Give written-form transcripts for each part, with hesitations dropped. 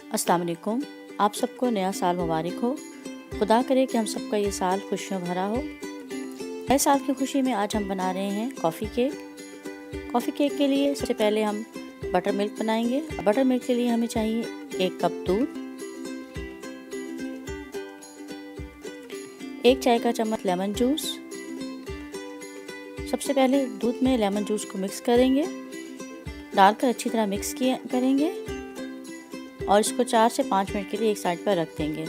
अस्सलाम वालेकुम। आप सबको नया साल मुबारक हो। खुदा करे कि हम सबका ये साल खुशियों भरा हो। नए साल की खुशी में आज हम बना रहे हैं कॉफ़ी केक। कॉफ़ी केक के लिए सबसे पहले हम बटर मिल्क बनाएंगे। बटर मिल्क के लिए हमें चाहिए 1 कप दूध, 1 चाय का चम्मच लेमन जूस। सबसे पहले दूध में लेमन जूस को मिक्स करेंगे, डालकर अच्छी तरह मिक्स करेंगे और इसको 4 से 5 मिनट के लिए एक साइड पर रख देंगे।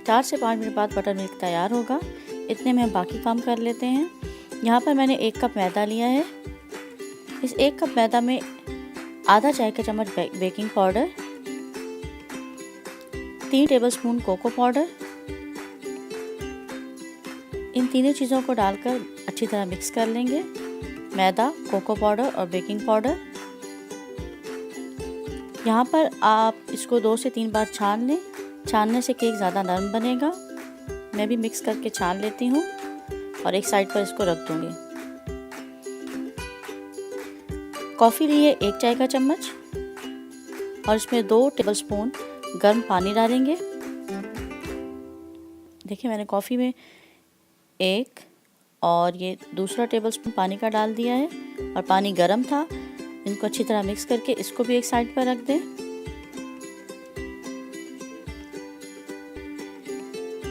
4 से 5 मिनट बाद बटर मिल्क तैयार होगा। इतने में हम बाकी काम कर लेते हैं। यहाँ पर मैंने 1 कप मैदा लिया है। इस 1 कप मैदा में आधा चाय का चम्मच baking powder, 3 tablespoon cocoa powder, इन तीनों चीज़ों को डालकर अच्छी तरह मिक्स कर लेंगे। मैदा, कोको पाउडर और बेकिंग पाउडर। यहाँ पर आप इसको 2 से 3 बार छान लें। छानने से केक ज़्यादा नरम बनेगा। मैं भी मिक्स करके छान लेती हूँ और एक साइड पर इसको रख दूँगी। कॉफ़ी लिए 1 चाय का चम्मच और इसमें 2 टेबलस्पून गर्म पानी डालेंगे। देखिए मैंने कॉफ़ी में 1 और ये दूसरा टेबलस्पून पानी का डाल दिया है और पानी गर्म था। इनको अच्छी तरह मिक्स करके इसको भी एक साइड पर रख दें।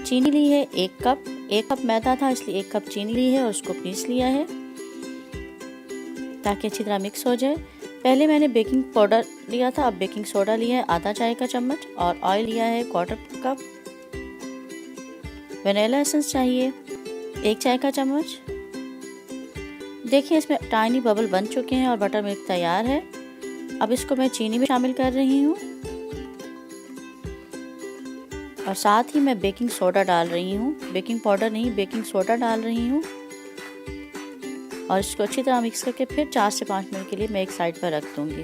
चीनी ली है 1 कप। 1 कप मैदा था इसलिए 1 कप चीनी ली है और उसको पीस लिया है ताकि अच्छी तरह मिक्स हो जाए। पहले मैंने बेकिंग पाउडर लिया था, अब बेकिंग सोडा लिया है आधा चाय का चम्मच और ऑयल लिया है 1/4 कप। वनीला एसेंस चाहिए 1 चाय का चम्मच। देखिए इसमें टाइनी बबल बन चुके हैं और बटर मिल्क तैयार है। अब इसको मैं चीनी में शामिल कर रही हूँ और साथ ही मैं बेकिंग सोडा डाल रही हूँ। बेकिंग पाउडर नहीं, बेकिंग सोडा डाल रही हूँ और इसको अच्छी तरह मिक्स करके फिर 4 से 5 मिनट के लिए मैं एक साइड पर रख दूँगी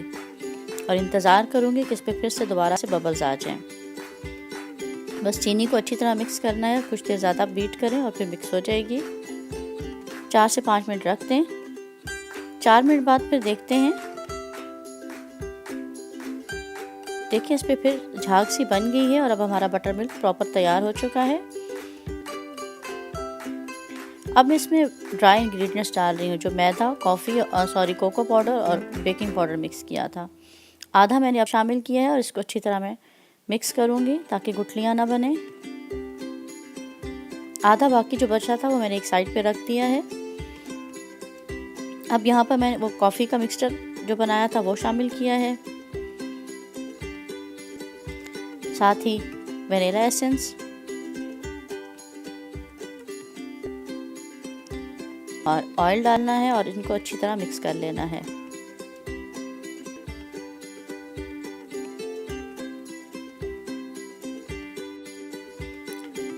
और इंतज़ार करूँगी कि इस पर फिर से दोबारा से बबल्स आ जाएँ। बस चीनी को अच्छी तरह मिक्स करना है, कुछ देर ज़्यादा बीट करें और फिर मिक्स हो जाएगी। 4 से 5 मिनट रख दें। 4 मिनट बाद फिर देखते हैं। देखिए इस पे फिर झाग सी बन गई है और अब हमारा बटर मिल्क प्रॉपर तैयार हो चुका है। अब मैं इसमें ड्राई इंग्रेडिएंट्स डाल रही हूँ जो मैदा, कोको पाउडर और बेकिंग पाउडर मिक्स किया था। आधा मैंने अब शामिल किया है और इसको अच्छी तरह मैं मिक्स करूँगी ताकि गुठलियाँ ना बने। आधा बाकी जो बचा था वो मैंने एक साइड पे रख दिया है। अब यहाँ पर मैंने वो कॉफ़ी का मिक्सचर जो बनाया था वो शामिल किया है, साथ ही वनीला एसेंस और ऑयल डालना है और इनको अच्छी तरह मिक्स कर लेना है।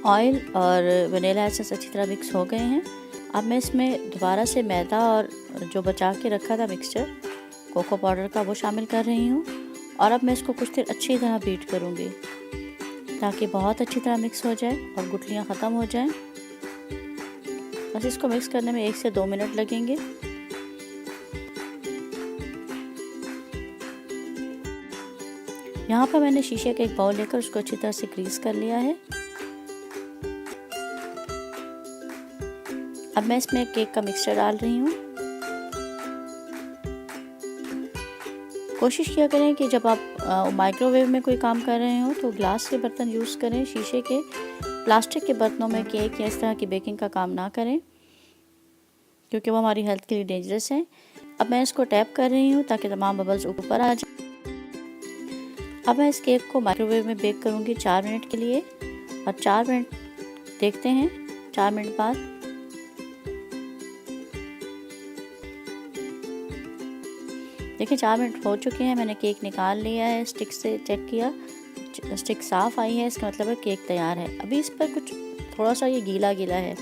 ऑयल और वनीला एसेंस अच्छी तरह मिक्स हो गए हैं। अब मैं इसमें दोबारा से मैदा और जो बचा के रखा था मिक्सचर कोको पाउडर का वो शामिल कर रही हूँ और अब मैं इसको कुछ देर अच्छी तरह बीट करूँगी ताकि बहुत अच्छी तरह मिक्स हो जाए और गुठलियाँ ख़त्म हो जाएं। बस इसको मिक्स करने में 1 से 2 मिनट लगेंगे। यहाँ पर मैंने शीशे का एक बाउल लेकर उसको अच्छी तरह से ग्रीस कर लिया है। अब मैं इसमें केक का मिक्सचर डाल रही हूँ। कोशिश किया करें कि जब आप माइक्रोवेव में कोई काम कर रहे हो तो ग्लास के बर्तन यूज़ करें। शीशे के, प्लास्टिक के बर्तनों में केक या इस तरह की बेकिंग का काम ना करें क्योंकि वो हमारी हेल्थ के लिए डेंजरस है। अब मैं इसको टैप कर रही हूँ ताकि तमाम बबल्स ऊपर आ जाए। अब मैं इस केक को माइक्रोवेव में बेक करूँगी 4 मिनट के लिए और 4 मिनट देखते हैं। 4 मिनट बाद देखिए 4 मिनट हो चुके हैं। मैंने केक निकाल लिया है, स्टिक से चेक किया, स्टिक साफ़ आई है, इसका मतलब है केक तैयार है। अभी इस पर कुछ थोड़ा सा ये गीला गीला है।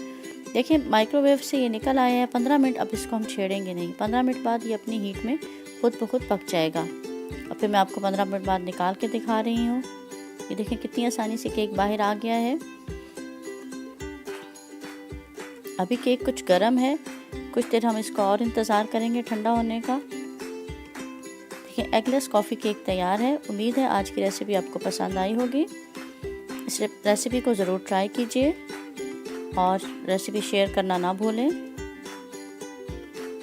देखिए माइक्रोवेव से ये निकल आया है। 15 मिनट अब इसको हम छेड़ेंगे नहीं। 15 मिनट बाद ये अपनी हीट में खुद ब खुद पक जाएगा। और फिर मैं आपको 15 मिनट बाद निकाल के दिखा रही हूँ। ये देखिए कितनी आसानी से केक बाहर आ गया है। अभी केक कुछ गर्म है, कुछ देर हम इसको और इंतज़ार करेंगे ठंडा होने का। देखें एगलेस कॉफ़ी केक तैयार है। उम्मीद है आज की रेसिपी आपको पसंद आई होगी। इस रेसिपी को ज़रूर ट्राई कीजिए और रेसिपी शेयर करना ना भूलें।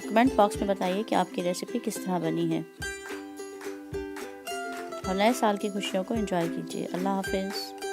कमेंट बॉक्स में बताइए कि आपकी रेसिपी किस तरह बनी है और नए साल की खुशियों को एंजॉय कीजिए। अल्लाह हाफिज़।